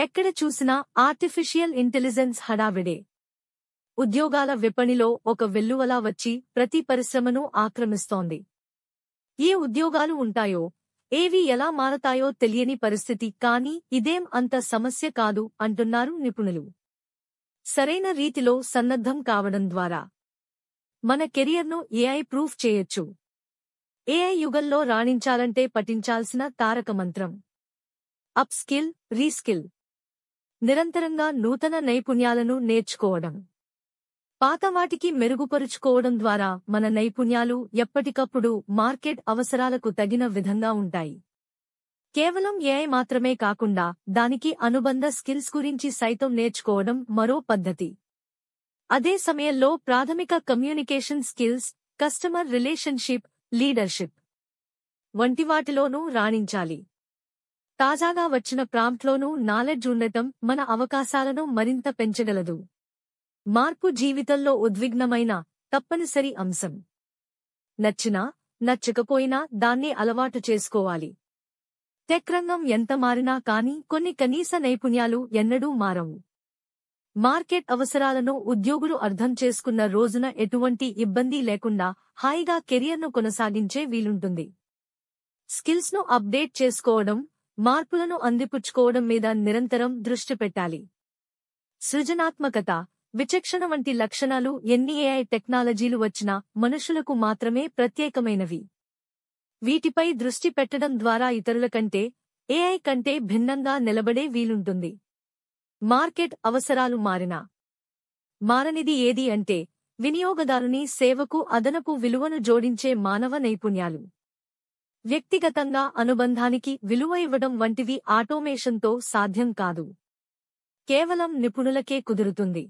ఎక్కడ చూసినా artificial intelligence హడావిడే. ఉద్యోగాల విపణిలో ఒక వెల్లువలా వచ్చి ప్రతి పరిశ్రమను ఆక్రమిస్తోంది. ఏ ఉద్యోగాలు ఉంటాయో, ఏవి ఎలా మారతాయో తెలియని పరిస్థితి. కానీ ఇదేం అంత సమస్య కాదు అంటున్నారు నిపుణులు. సరైన రీతిలో సన్నద్ధం కావడం ద్వారా మన కెరియర్ను ఏఐ ప్రూఫ్ చేయొచ్చు. ఏఐ యుగంలో రాణించాలంటే పఠించాల్సిన తారక మంత్రం అప్ స్కిల్, రీస్కిల్. నిరంతరంగా నూతన నైపుణ్యాలను నేర్చుకోవడం, పాత వాటికి మెరుగుపరుచుకోవడం ద్వారా మన నైపుణ్యాలు ఎప్పటికప్పుడు మార్కెట్ అవసరాలకు తగిన విధంగా ఉంటాయి. కేవలం ఏఐ మాత్రమే కాకుండా దానికి అనుబంధ స్కిల్స్ గురించి సైతం నేర్చుకోవడం మరో పద్ధతి. అదే సమయంలో ప్రాథమిక communication skills, customer relationship, leadership వంటి వాటిలోనూ రాణించాలి. తాజాగా వచ్చిన ప్రాంప్ట్లోనూ నాలెడ్జ్ ఉండటం మన అవకాశాలను మరింత పెంచగలదు. మార్పు జీవితంలో ఉద్విగ్నమైన తప్పనిసరి అంశం. నచ్చినా నచ్చకపోయినా దాన్ని అలవాటు చేసుకోవాలి. టెక్ రంగం ఎంత మారినా కానీ కొన్ని కనీస నైపుణ్యాలు ఎన్నడూ మారవు. మార్కెట్ అవసరాలను ఉద్యోగులు అర్థం చేసుకున్న రోజున ఎటువంటి ఇబ్బంది లేకుండా హాయిగా కెరియర్ను కొనసాగించే వీలుంటుంది. స్కిల్స్ను అప్డేట్ చేసుకోవడం, మార్పులను అందిపుచ్చుకోవడం మీద నిరంతరం దృష్టి పెట్టాలి. సృజనాత్మకత, విచక్షణ వంటి లక్షణాలు ఎన్ని ఏఐ టెక్నాలజీలు వచ్చినా మనుషులకు మాత్రమే ప్రత్యేకమైనవి. వీటిపై దృష్టి పెట్టడం ద్వారా ఇతరుల కంటే, ఏఐ కంటే భిన్నంగా నిలబడే వీలుంటుంది. మార్కెట్ అవసరాలు మారినా మారనిది ఏది అంటే వినియోగదారుని సేవకు అదనపు విలువను జోడించే మానవ నైపుణ్యాలు. వ్యక్తిగతంగా అనుబంధానికి విలువ ఇవ్వడం వంటివి ఆటోమేషన్తో సాధ్యం కాదు. కేవలం నిపుణులకే కుదురుతుంది.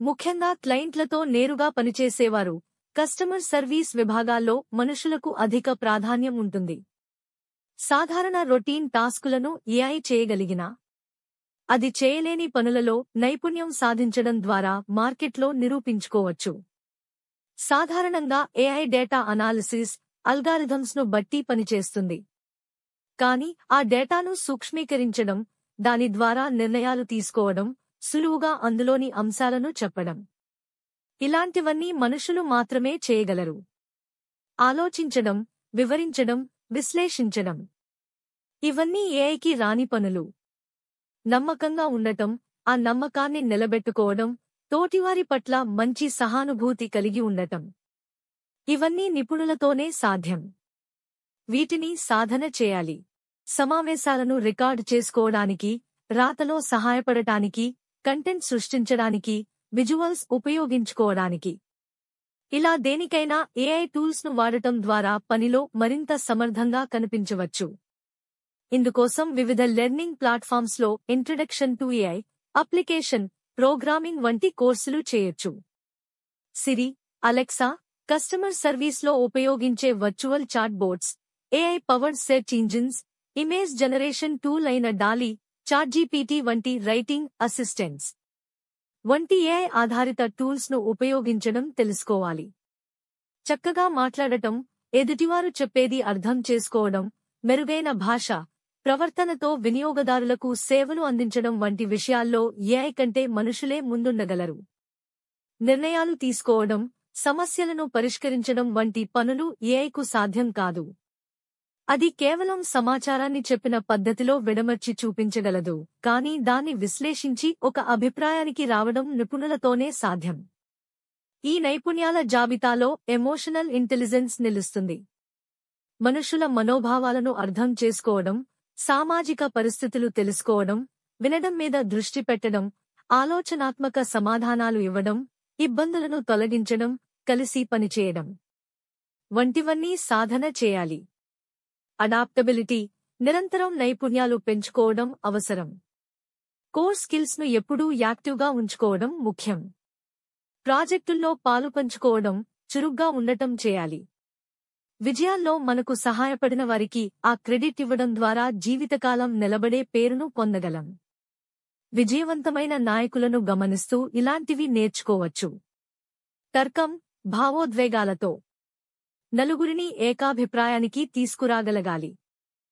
ముఖ్యంగా క్లయింట్లతో నేరుగా పనిచేసేవారు, కస్టమర్ సర్వీస్ విభాగాల్లో మనుషులకు అధిక ప్రాధాన్యం ఉంటుంది. సాధారణ రొటీన్ టాస్కులను ఏఐ చేయగలిగినా, అది చేయలేని పనులలో నైపుణ్యం సాధించడం ద్వారా మార్కెట్లో నిరూపించుకోవచ్చు. సాధారణంగా ఏఐ డేటా అనాలిసిస్, అల్గారిథమ్స్ను బట్టి పనిచేస్తుంది. కానీ ఆ డేటాను సూక్ష్మీకరించడం, దాని ద్వారా నిర్ణయాలు తీసుకోవడం, సులువుగా అందులోని అంశాలను చెప్పడం, ఇలాంటివన్నీ మనుషులు మాత్రమే చేయగలరు. ఆలోచించడం, వివరించడం, విశ్లేషించడం, ఇవన్నీ ఏఐకి రాని పనులు. నమ్మకంగా ఉండటం, ఆ నమ్మకాన్ని నిలబెట్టుకోవడం, తోటివారి పట్ల మంచి సహానుభూతి కలిగి ఉండటం, ఇవన్నీ నిపుణులతోనే సాధ్యం. వీటిని సాధన చేయాలి. సమావేశాలను రికార్డు చేసుకోవడానికి, రాతలో సహాయపడటానికి, కంటెంట్ సృష్టించడానికి, విజువల్స్ ఉపయోగించుకోవడానికి, ఇలా దేనికైనా ఏఐ టూల్స్ను వాడటం ద్వారా పనిలో మరింత సమర్థంగా కనిపించవచ్చు. ఇందుకోసం వివిధ లెర్నింగ్ ప్లాట్ఫామ్స్లో introduction to AI, application, programming వంటి కోర్సులు చేయొచ్చు. సిరి, అలెక్సా, కస్టమర్ సర్వీస్లో ఉపయోగించే virtual chatbots, AI powered search engines, image generation tool అయిన డాలీ, చాట్జీపీటీ వంటి రైటింగ్ అసిస్టెంట్స్ వంటి ఏఐ ఆధారిత టూల్స్ను ఉపయోగించడం తెలుసుకోవాలి. చక్కగా మాట్లాడటం, ఎదుటివారు చెప్పేది అర్థం చేసుకోవడం, మెరుగైన భాష, ప్రవర్తనతో వినియోగదారులకు సేవలు అందించడం వంటి విషయాల్లో ఏఐ కంటే మనుషులే ముందుండగలరు. నిర్ణయాలు తీసుకోవడం, సమస్యలను పరిష్కరించడం వంటి పనులు ఏఐకు సాధ్యం కాదు. అది కేవలం సమాచారాన్ని చెప్పిన పద్ధతిలో విడమర్చి చూపించగలదు, కానీ దాన్ని విశ్లేషించి ఒక అభిప్రాయానికి రావడం నిపుణులతోనే సాధ్యం. ఈ నైపుణ్యాల జాబితాలో ఎమోషనల్ ఇంటెలిజెన్స్ నిలుస్తుంది. మనుషుల మనోభావాలను అర్థం చేసుకోవడం, సామాజిక పరిస్థితులు తెలుసుకోవడం, వినడం మీద దృష్టి పెట్టడం, ఆలోచనాత్మక సమాధానాలు ఇవ్వడం, ఇబ్బందులను తొలగించడం, కలిసి పనిచేయడం వంటివన్నీ సాధన చేయాలి. అడాప్టబిలిటీ, నిరంతరం నైపుణ్యాలు పెంచుకోవడం అవసరం. కోర్ స్కిల్స్ను ఎప్పుడూ యాక్టివ్గా ఉంచుకోవడం ముఖ్యం. ప్రాజెక్టుల్లో పాలుపంచుకోవడం, చురుగ్గా ఉండటం చేయాలి. విజయాల్లో మనకు సహాయపడిన వారికి ఆ క్రెడిట్ ఇవ్వడం ద్వారా జీవితకాలం నిలబడే పేరును పొందగలం. విజయవంతమైన నాయకులను గమనిస్తూ ఇలాంటివి నేర్చుకోవచ్చు. తర్కం, భావోద్వేగాలతో నలుగురిని ఏకాభిప్రాయానికి తీసుకురాగలగాలి.